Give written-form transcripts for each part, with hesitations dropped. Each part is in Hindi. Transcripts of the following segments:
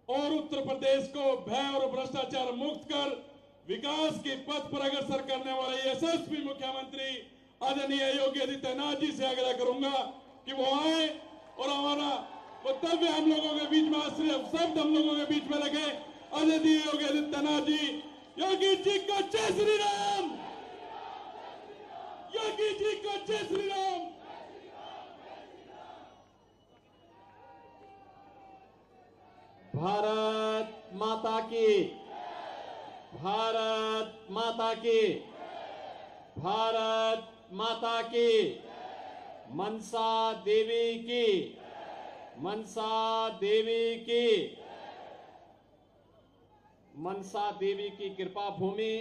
और उत्तर प्रदेश को भय और भ्रष्टाचार मुक्त कर विकास के पथ पर अग्रसर करने वाले यशस्वी मुख्यमंत्री आदरणीय योगी आदित्यनाथ जी से आग्रह करूंगा कि वो आए और हमारा वक्तव्य हम लोगों के बीच में सिर्फ शब्द हम लोगों के बीच में रखे। आदरणीय योगी आदित्यनाथ जी, योगी जी को जय श्री राम, योगी जी को जय श्री राम। भारत माता की, भारत माता की, भारत माता की, मनसा देवी की, मनसा देवी की, मनसा देवी की कृपा भूमि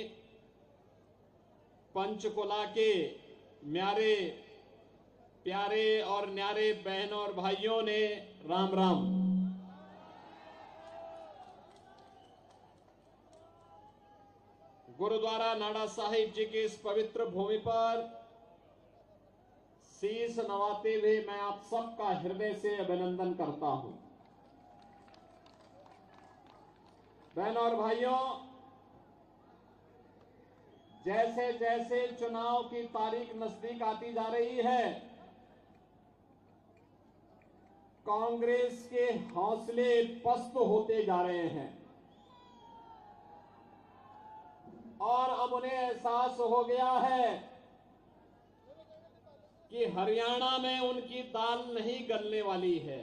पंचकुला के म्यारे प्यारे और न्यारे बहनों और भाइयों ने राम राम। गुरुद्वारा नाडा साहिब जी की इस पवित्र भूमि पर शीश नवाते हुए मैं आप सबका हृदय से अभिनंदन करता हूं। बहनों और भाइयों, जैसे जैसे चुनाव की तारीख नजदीक आती जा रही है, कांग्रेस के हौसले पस्त होते जा रहे हैं और अब उन्हें एहसास हो गया है कि हरियाणा में उनकी दाल नहीं गलने वाली है।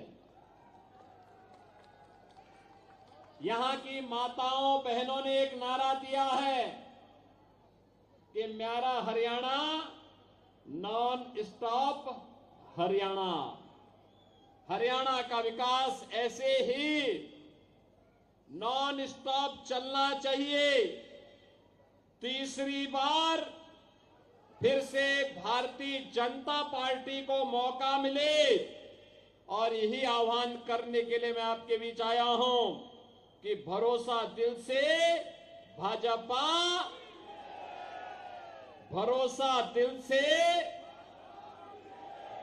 यहां की माताओं बहनों ने एक नारा दिया है कि म्यारा हरियाणा, नॉन स्टॉप हरियाणा। हरियाणा का विकास ऐसे ही नॉन स्टॉप चलना चाहिए। तीसरी बार फिर से भारतीय जनता पार्टी को मौका मिले और यही आह्वान करने के लिए मैं आपके बीच आया हूं कि भरोसा दिल से भाजपा, भरोसा दिल से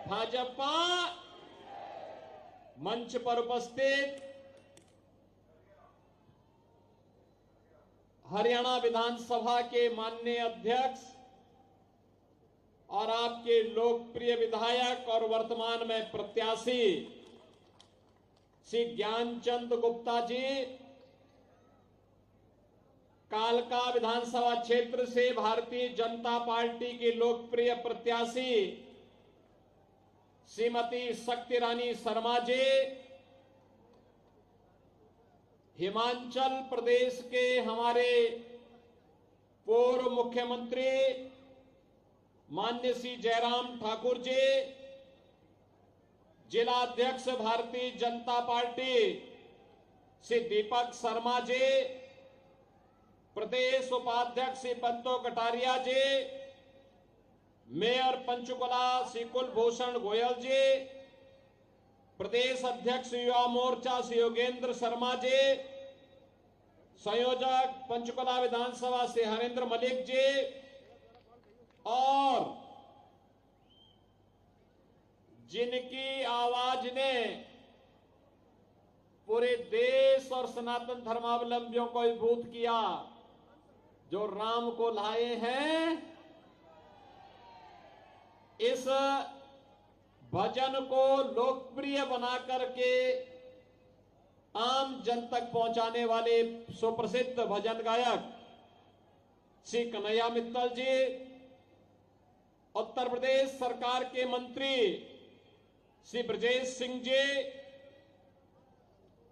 भाजपा। मंच पर उपस्थित हरियाणा विधानसभा के माननीय अध्यक्ष और आपके लोकप्रिय विधायक और वर्तमान में प्रत्याशी श्री ज्ञानचंद गुप्ता जी, कालका विधानसभा क्षेत्र से भारतीय जनता पार्टी की लोकप्रिय प्रत्याशी श्रीमती शक्ति रानी शर्मा जी, हिमाचल प्रदेश के हमारे पूर्व मुख्यमंत्री माननीय श्री जयराम ठाकुर जी, जिला अध्यक्ष भारतीय जनता पार्टी श्री दीपक शर्मा जी, प्रदेश उपाध्यक्ष श्री बंतो कटारिया जी, मेयर पंचकुला श्री कुलभूषण गोयल जी, प्रदेश अध्यक्ष युवा मोर्चा श्री योगेंद्र शर्मा जी, संयोजक पंचकुला विधानसभा श्री हरेंद्र मलिक जी और जिनकी आवाज ने पूरे देश और सनातन धर्मावलंबियों को विभूत किया, जो राम को लाए हैं, इस भजन को लोकप्रिय बना करके आम जन तक पहुंचाने वाले सुप्रसिद्ध भजन गायक श्री कन्हैया मित्तल जी, उत्तर प्रदेश सरकार के मंत्री श्री ब्रजेश सिंह जी,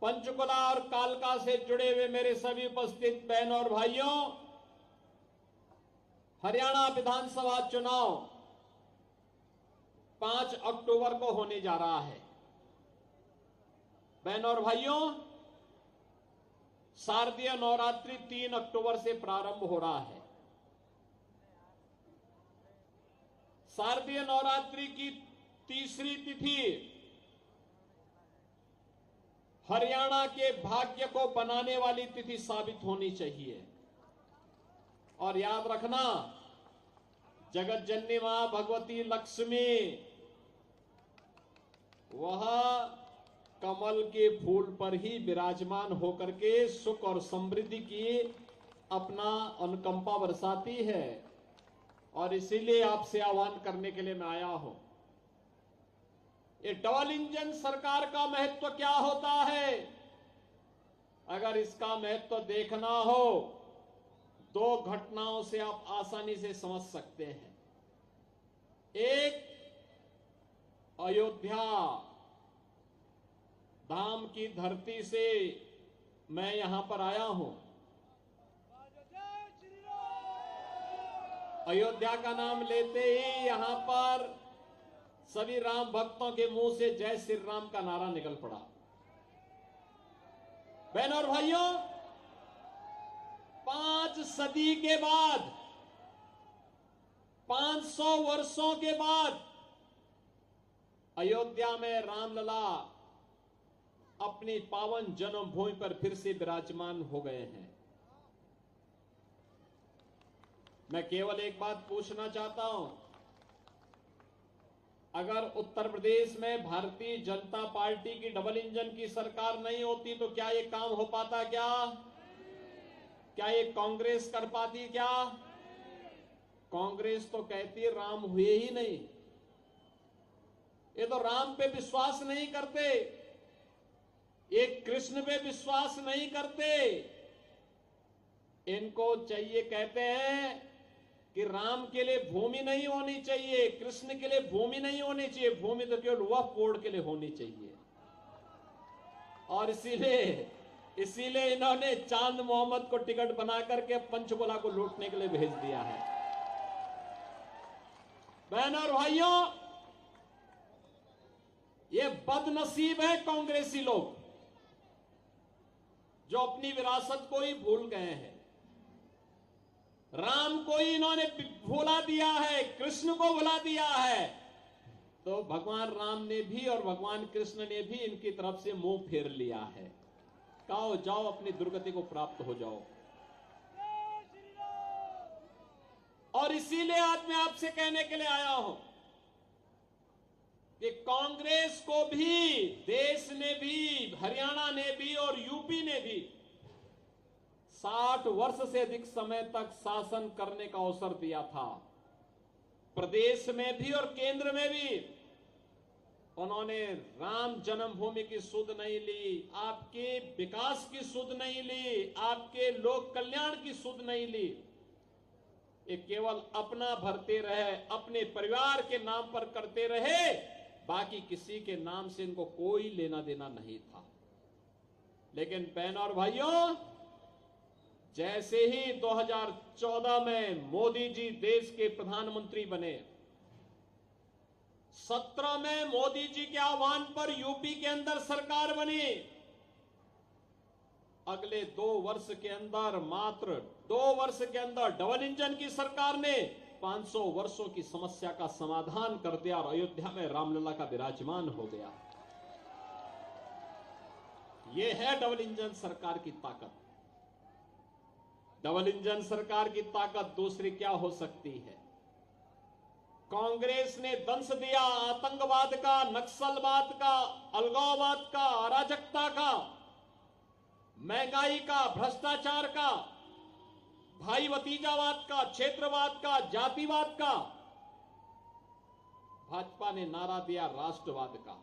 पंचकुला और कालका से जुड़े हुए मेरे सभी उपस्थित बहनों और भाइयों, हरियाणा विधानसभा चुनाव 5 अक्टूबर को होने जा रहा है। बहनों और भाइयों, शारदीय नवरात्रि 3 अक्टूबर से प्रारंभ हो रहा है। शारदीय नवरात्रि की तीसरी तिथि हरियाणा के भाग्य को बनाने वाली तिथि साबित होनी चाहिए। और याद रखना, जगत जननी मां भगवती लक्ष्मी वह कमल के फूल पर ही विराजमान होकर के सुख और समृद्धि की अपना अनुकंपा बरसाती है। और इसीलिए आपसे आह्वान करने के लिए मैं आया हूं। ये डबल इंजन सरकार का महत्व क्या होता है? अगर इसका महत्व देखना हो, दो घटनाओं से आप आसानी से समझ सकते हैं। एक, अयोध्या धाम की धरती से मैं यहां पर आया हूं। अयोध्या का नाम लेते ही यहां पर सभी राम भक्तों के मुंह से जय श्री राम का नारा निकल पड़ा। बहनों और भाइयों, 5 सदी के बाद, 500 वर्षों के बाद अयोध्या में रामलला अपनी पावन जन्मभूमि पर फिर से विराजमान हो गए हैं। मैं केवल एक बात पूछना चाहता हूं, अगर उत्तर प्रदेश में भारतीय जनता पार्टी की डबल इंजन की सरकार नहीं होती तो क्या ये काम हो पाता? क्या ये कांग्रेस कर पाती? क्या कांग्रेस तो कहती राम हुए ही नहीं, ये तो राम पे विश्वास नहीं करते, ये कृष्ण पे विश्वास नहीं करते। इनको चाहिए, कहते हैं कि राम के लिए भूमि नहीं होनी चाहिए, कृष्ण के लिए भूमि नहीं होनी चाहिए, भूमि तो केवल वक्फ बोर्ड के लिए होनी चाहिए। और इसीलिए इन्होंने चांद मोहम्मद को टिकट बना करके पंचकुला को लूटने के लिए भेज दिया है। बहनों और भाइयों, ये बदनसीब है कांग्रेसी लोग जो अपनी विरासत को ही भूल गए हैं। राम को ही इन्होंने भुला दिया है, कृष्ण को भुला दिया है, तो भगवान राम ने भी और भगवान कृष्ण ने भी इनकी तरफ से मुंह फेर लिया है। कहो जाओ, अपनी दुर्गति को प्राप्त हो जाओ। और इसीलिए आज मैं आपसे कहने के लिए आया हूं कि कांग्रेस को भी, देश ने भी, हरियाणा ने भी और यूपी ने भी 60 वर्ष से अधिक समय तक शासन करने का अवसर दिया था। प्रदेश में भी और केंद्र में भी उन्होंने राम जन्मभूमि की सुध नहीं ली, आपके विकास की सुध नहीं ली, आपके लोक कल्याण की सुध नहीं ली। ये केवल अपना भरते रहे, अपने परिवार के नाम पर करते रहे, बाकी किसी के नाम से इनको कोई लेना देना नहीं था। लेकिन बहनों और भाइयों, जैसे ही 2014 में मोदी जी देश के प्रधानमंत्री बने, 17 में मोदी जी के आह्वान पर यूपी के अंदर सरकार बनी। अगले 2 वर्ष के अंदर, मात्र 2 वर्ष के अंदर डबल इंजन की सरकार ने 500 वर्षों की समस्या का समाधान कर दिया और अयोध्या में रामलला का विराजमान हो गया। यह है डबल इंजन सरकार की ताकत। डबल इंजन सरकार की ताकत दूसरी क्या हो सकती है? कांग्रेस ने दंश दिया आतंकवाद का, नक्सलवाद का, अलगाववाद का, अराजकता का, महंगाई का, भ्रष्टाचार का, भाई भतीजावाद का, क्षेत्रवाद का, जातिवाद का। भाजपा ने नारा दिया राष्ट्रवाद का।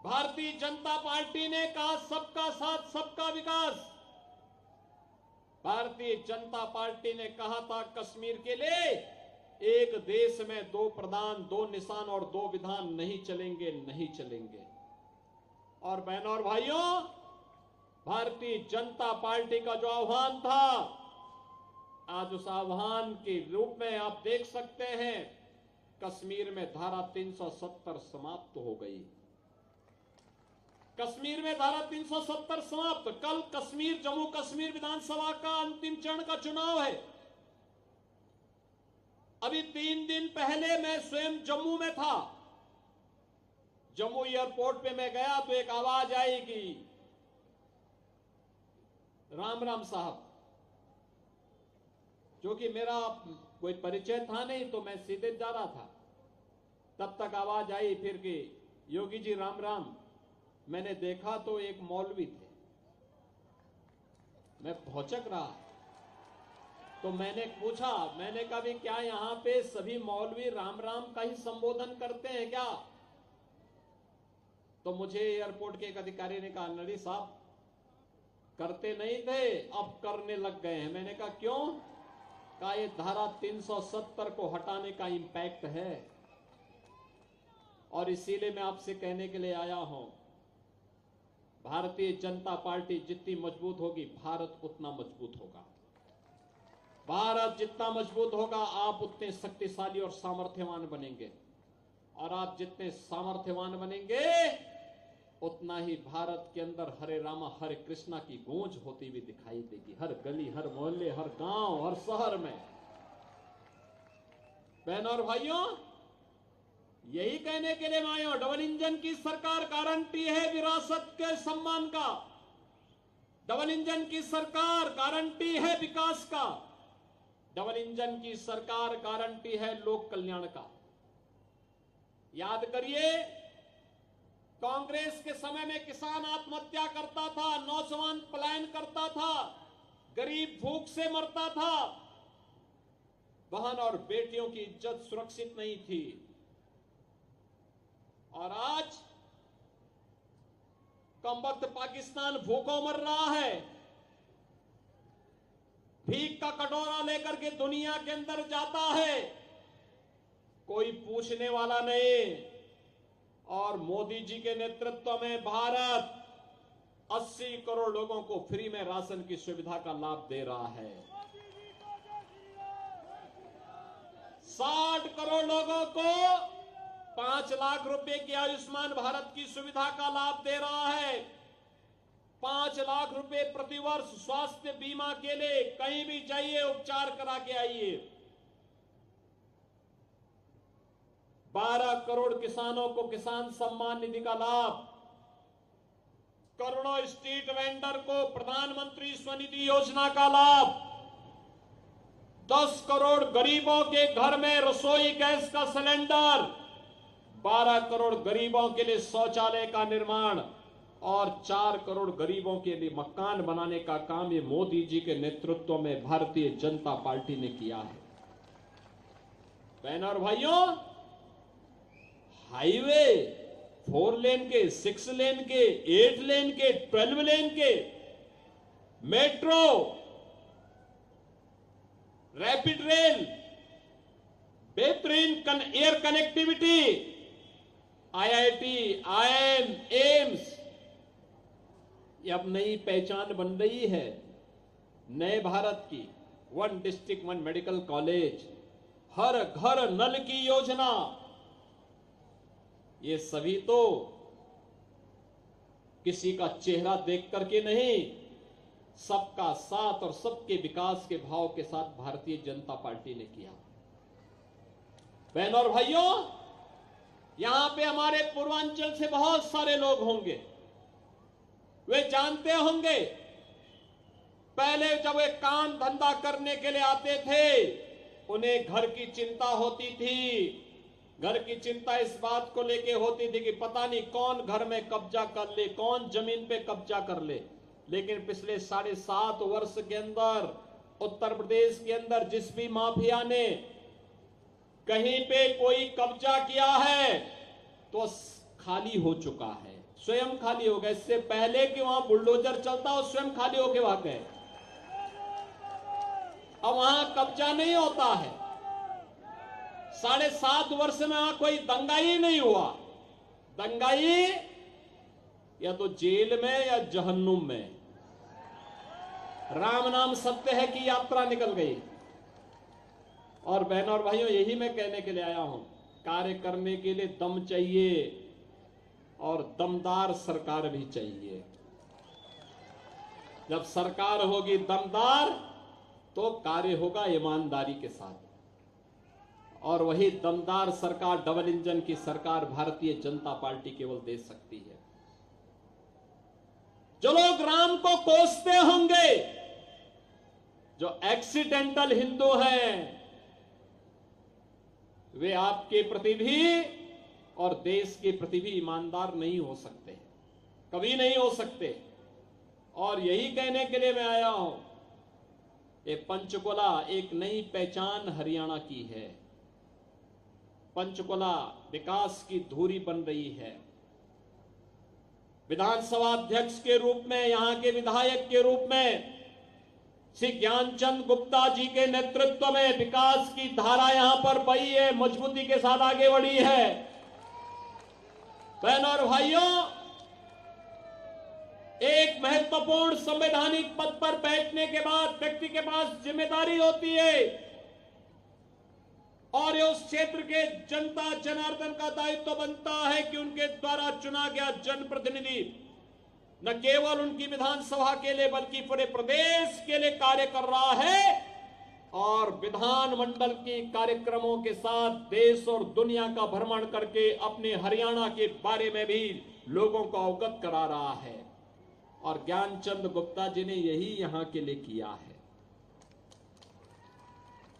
भारतीय जनता पार्टी ने कहा सबका साथ सबका विकास। भारतीय जनता पार्टी ने कहा था कश्मीर के लिए एक देश में 2 प्रधान, 2 निशान और 2 विधान नहीं चलेंगे, नहीं चलेंगे। और बहनों और भाइयों, भारतीय जनता पार्टी का जो आह्वान था, आज उस आह्वान के रूप में आप देख सकते हैं कश्मीर में धारा 370 समाप्त हो गई। कश्मीर में धारा 370 समाप्त। कल कश्मीर, जम्मू कश्मीर विधानसभा का अंतिम चरण का चुनाव है। अभी 3 दिन पहले मैं स्वयं जम्मू में था। जम्मू एयरपोर्ट पे मैं गया तो एक आवाज आई कि राम राम साहब, जो कि मेरा कोई परिचय था नहीं, तो मैं सीधे जा रहा था। तब तक आवाज आई फिर कि योगी जी राम राम। मैंने देखा तो एक मौलवी थे। मैं भौचक रहा। तो मैंने पूछा, मैंने कहा भी क्या यहां पे सभी मौलवी राम राम का ही संबोधन करते हैं क्या? तो मुझे एयरपोर्ट के एक अधिकारी ने कहा, नड़ी साहब करते नहीं थे, अब करने लग गए हैं। मैंने कहा क्यों? कहा ये धारा 370 को हटाने का इंपैक्ट है, और इसीलिए मैं आपसे कहने के लिए आया हूं, भारतीय जनता पार्टी जितनी मजबूत होगी, भारत उतना मजबूत होगा। भारत जितना मजबूत होगा, आप उतने शक्तिशाली और सामर्थ्यवान बनेंगे, और आप जितने सामर्थ्यवान बनेंगे, उतना ही भारत के अंदर हरे रामा हरे कृष्णा की गूंज होती हुई दिखाई देगी, हर गली, हर मोहल्ले, हर गांव, हर शहर में। बहनों और भाइयों, यही कहने के लिए मैं आया हूं, डबल इंजन की सरकार गारंटी है विरासत के सम्मान का। डबल इंजन की सरकार गारंटी है विकास का। डबल इंजन की सरकार गारंटी है लोक कल्याण का। याद करिए, कांग्रेस के समय में किसान आत्महत्या करता था, नौजवान पलायन करता था, गरीब भूख से मरता था, बहन और बेटियों की इज्जत सुरक्षित नहीं थी। और आज कमबख्त पाकिस्तान भूखों मर रहा है, भीख का कटोरा लेकर के दुनिया के अंदर जाता है, कोई पूछने वाला नहीं। और मोदी जी के नेतृत्व में भारत 80 करोड़ लोगों को फ्री में राशन की सुविधा का लाभ दे रहा है। 60 करोड़ लोगों को 5 लाख रुपए की आयुष्मान भारत की सुविधा का लाभ दे रहा है। 5 लाख रुपए प्रतिवर्ष स्वास्थ्य बीमा के लिए, कहीं भी जाइए उपचार करा के आइए। 12 करोड़ किसानों को किसान सम्मान निधि का लाभ, करोड़ों स्ट्रीट वेंडर को प्रधानमंत्री स्वनिधि योजना का लाभ, 10 करोड़ गरीबों के घर में रसोई गैस का सिलेंडर, 12 करोड़ गरीबों के लिए शौचालय का निर्माण, और 4 करोड़ गरीबों के लिए मकान बनाने का काम ये मोदी जी के नेतृत्व में भारतीय जनता पार्टी ने किया है। बहनों और भाइयों, हाईवे 4 लेन के, 6 लेन के, 8 लेन के, 12 लेन के, मेट्रो, रैपिड रेल, बेहतरीन air connectivity, IIT, IIM, AIIMS, ये अब नई पहचान बन रही है नए भारत की। 1 डिस्ट्रिक्ट 1 मेडिकल कॉलेज, हर घर नल की योजना, ये सभी तो किसी का चेहरा देख करके नहीं, सबका साथ और सबके विकास के भाव के साथ भारतीय जनता पार्टी ने किया। बहनों और भाइयों, यहां पे हमारे पूर्वांचल से बहुत सारे लोग होंगे, वे जानते होंगे पहले जब वे काम धंधा करने के लिए आते थे, उन्हें घर की चिंता होती थी। घर की चिंता इस बात को लेके होती थी कि पता नहीं कौन घर में कब्जा कर ले, कौन जमीन पे कब्जा कर ले। लेकिन पिछले 7.5 वर्ष के अंदर उत्तर प्रदेश के अंदर जिस भी माफिया ने कहीं पे कोई कब्जा किया है तो खाली हो चुका है, स्वयं खाली हो गया। इससे पहले कि वहां बुलडोजर चलता हो, स्वयं खाली होके वहां गए। अब वहां कब्जा नहीं होता है। 7.5 वर्ष में वहां कोई दंगाई नहीं हुआ। दंगाई या तो जेल में या जहन्नुम में। राम नाम सत्य है की यात्रा निकल गई। और बहनों और भाइयों, यही मैं कहने के लिए आया हूं, कार्य करने के लिए दम चाहिए और दमदार सरकार भी चाहिए। जब सरकार होगी दमदार तो कार्य होगा ईमानदारी के साथ, और वही दमदार सरकार, डबल इंजन की सरकार भारतीय जनता पार्टी केवल दे सकती है। जो लोग राम को कोसते होंगे, जो एक्सीडेंटल हिंदू हैं, वे आपके प्रति भी और देश के प्रति भी ईमानदार नहीं हो सकते। कभी नहीं हो सकते। और यही कहने के लिए मैं आया हूं, ये पंचकुला एक नई पहचान हरियाणा की है। पंचकुला विकास की धुरी बन रही है। विधानसभा अध्यक्ष के रूप में, यहां के विधायक के रूप में श्री ज्ञानचंद गुप्ता जी के नेतृत्व में विकास की धारा यहां पर बही है, मजबूती के साथ आगे बढ़ी है। बहनों और भाइयों, एक महत्वपूर्ण संवैधानिक पद पर बैठने के बाद व्यक्ति के पास जिम्मेदारी होती है और ये उस क्षेत्र के जनता जनार्दन का दायित्व बनता है कि उनके द्वारा चुना गया जनप्रतिनिधि न केवल उनकी विधानसभा के लिए बल्कि पूरे प्रदेश के लिए कार्य कर रहा है और विधानमंडल के कार्यक्रमों के साथ देश और दुनिया का भ्रमण करके अपने हरियाणा के बारे में भी लोगों को अवगत करा रहा है। और ज्ञानचंद गुप्ता जी ने यही यहां के लिए किया है,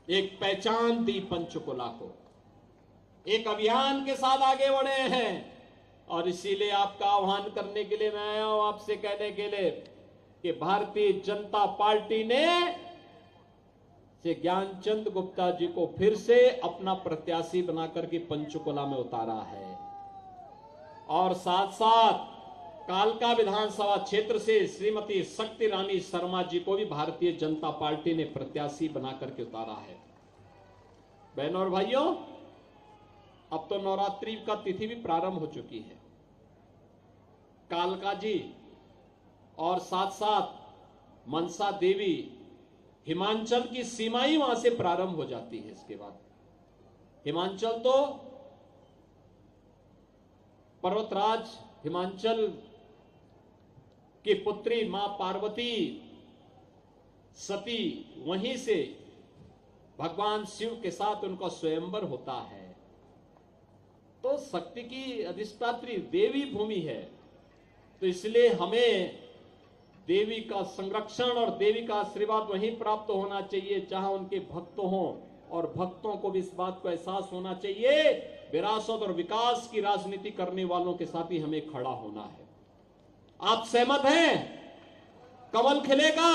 एक पहचान दी पंचकुला को, एक अभियान के साथ आगे बढ़े हैं। और इसीलिए आपका आह्वान करने के लिए मैं आया हूं, आपसे कहने के लिए कि भारतीय जनता पार्टी ने से ज्ञानचंद गुप्ता जी को फिर से अपना प्रत्याशी बनाकर के पंचकुला में उतारा है। और साथ साथ कालका विधानसभा क्षेत्र से श्रीमती शक्ति रानी शर्मा जी को भी भारतीय जनता पार्टी ने प्रत्याशी बनाकर के उतारा है। बहनों और भाइयों, अब तो नवरात्रि का तिथि भी प्रारंभ हो चुकी है। कालका जी और साथ साथ मनसा देवी, हिमाचल की सीमा ही वहां से प्रारंभ हो जाती है। इसके बाद हिमाचल तो पर्वतराज हिमाचल की पुत्री मां पार्वती सती, वहीं से भगवान शिव के साथ उनका स्वयंवर होता है। तो शक्ति की अधिष्ठात्री देवी भूमि है, तो इसलिए हमें देवी का संरक्षण और देवी का आशीर्वाद वहीं प्राप्त होना चाहिए जहां उनके भक्त हों, और भक्तों को भी इस बात को एहसास होना चाहिए विरासत और विकास की राजनीति करने वालों के साथ ही हमें खड़ा होना है। आप सहमत हैं? कमल खिलेगा,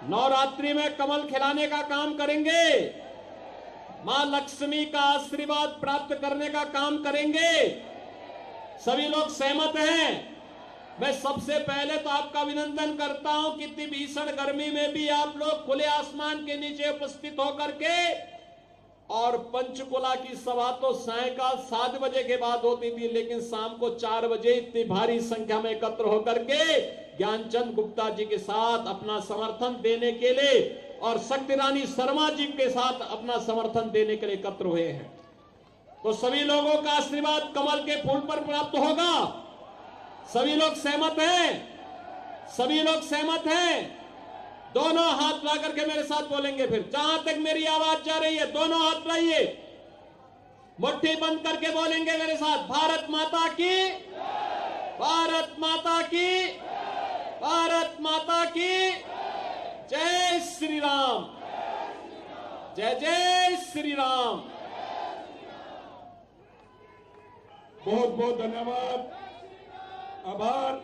नवरात्रि में कमल खिलाने का काम करेंगे, मां लक्ष्मी का आशीर्वाद प्राप्त करने का काम करेंगे। सभी लोग सहमत हैं? मैं सबसे पहले तो आपका अभिनंदन करता हूं कि इतनी भीषण गर्मी में भी आप लोग खुले आसमान के नीचे उपस्थित होकर के, और पंचकुला की सभा तो सायंकाल 7 बजे के बाद होती थी, लेकिन शाम को 4 बजे इतनी भारी संख्या में एकत्र होकर के ज्ञानचंद गुप्ता जी के साथ अपना समर्थन देने के लिए और शक्ति रानी शर्मा जी के साथ अपना समर्थन देने के लिए एकत्र हुए हैं। तो सभी लोगों का आशीर्वाद कमल के फूल पर प्राप्त होगा। सभी लोग सहमत हैं? सभी लोग सहमत हैं? दोनों हाथ ला करके मेरे साथ बोलेंगे। फिर जहां तक मेरी आवाज जा रही है दोनों हाथ लाइए, मुट्ठी बंद करके बोलेंगे मेरे साथ, भारत माता की, भारत माता की, भारत माता की जय श्री राम, जय जय श्री राम। बहुत बहुत धन्यवाद, आभार।